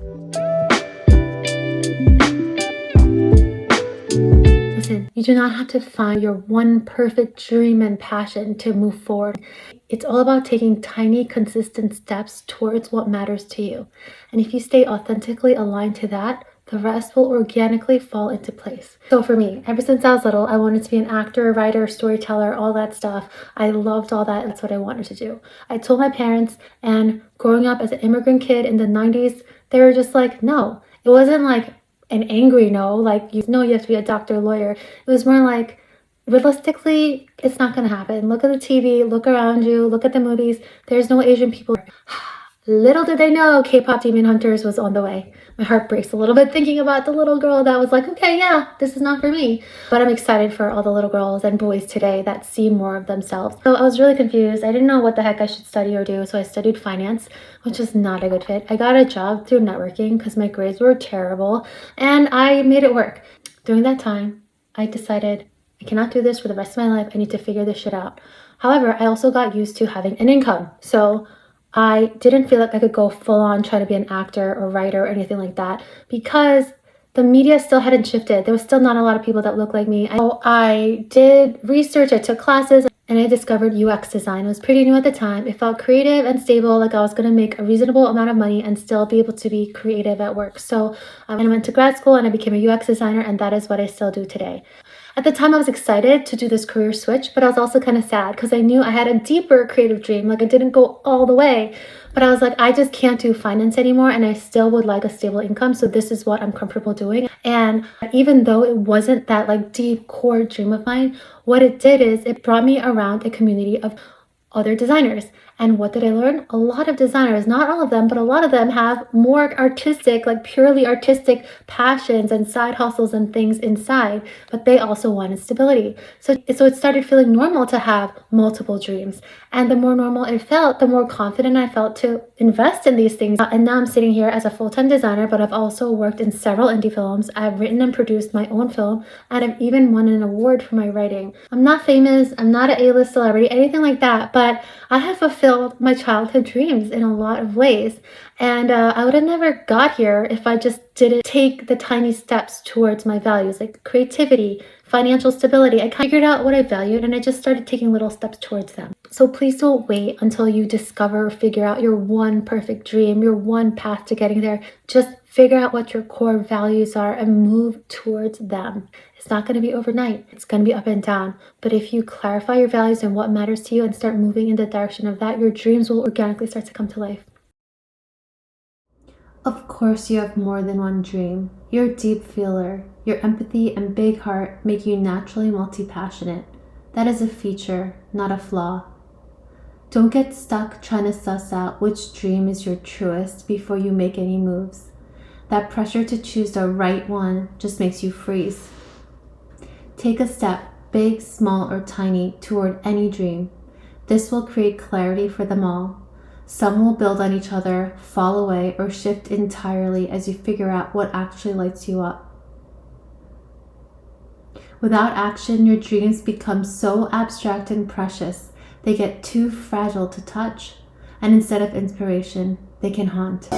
Listen, you do not have to find your one perfect dream and passion to move forward. It's all about taking tiny, consistent steps towards what matters to you. And if you stay authentically aligned to that, the rest will organically fall into place. So for me, ever since I was little, I wanted to be an actor, writer, storyteller, all that stuff. I loved all that. That's what I wanted to do. I told my parents, and growing up as an immigrant kid in the 90s, they were just like, no. It wasn't like an angry no, like, you know, you have to be a doctor, lawyer. It was more like, realistically, it's not going to happen. Look at the TV, look around you, look at the movies. There's no Asian people. Little did they know K-pop Demon Hunters was on the way. My heart breaks a little bit thinking about the little girl that was like, okay, yeah, this is not for me. But I'm excited for all the little girls and boys today that see more of themselves. So I was really confused. I didn't know what the heck I should study or do, so I studied finance, which is not a good fit. I got a job through networking because my grades were terrible, and I made it work. During that time, I decided I cannot do this for the rest of my life. I need to figure this shit out. However, I also got used to having an income. So I didn't feel like I could go full on try to be an actor or writer or anything like that because the media still hadn't shifted. There was still not a lot of people that looked like me. I did research, I took classes, and I discovered UX design. It was pretty new at the time. It felt creative and stable, like I was going to make a reasonable amount of money and still be able to be creative at work. So I went to grad school and I became a UX designer, and that is what I still do today. At the time, I was excited to do this career switch, but I was also kind of sad because I knew I had a deeper creative dream. Like, I didn't go all the way, but I was like, I just can't do finance anymore, and I still would like a stable income. So this is what I'm comfortable doing. And even though it wasn't that like deep core dream of mine, what it did is it brought me around a community of other designers. And what did I learn? A lot of designers, not all of them, but a lot of them have more artistic, like purely artistic passions and side hustles and things inside, but they also wanted stability. So it started feeling normal to have multiple dreams. And the more normal it felt, the more confident I felt to invest in these things. And now I'm sitting here as a full-time designer, but I've also worked in several indie films. I've written and produced my own film, and I've even won an award for my writing. I'm not famous, I'm not an A-list celebrity, anything like that, but I have fulfilled my childhood dreams in a lot of ways. And I would have never got here if I just didn't take the tiny steps towards my values, like creativity, financial stability. I figured out what I valued, and I just started taking little steps towards them. So please don't wait until you discover or figure out your one perfect dream, your one path to getting there. Just figure out what your core values are and move towards them. It's not going to be overnight. It's going to be up and down. But if you clarify your values and what matters to you and start moving in the direction of that, your dreams will organically start to come to life. Of course, you have more than one dream. You're a deep feeler. Your empathy and big heart make you naturally multi-passionate. That is a feature, not a flaw. Don't get stuck trying to suss out which dream is your truest before you make any moves. That pressure to choose the right one just makes you freeze. Take a step, big, small, or tiny, toward any dream. This will create clarity for them all. Some will build on each other, fall away, or shift entirely as you figure out what actually lights you up. Without action, your dreams become so abstract and precious, they get too fragile to touch, and instead of inspiration, they can haunt.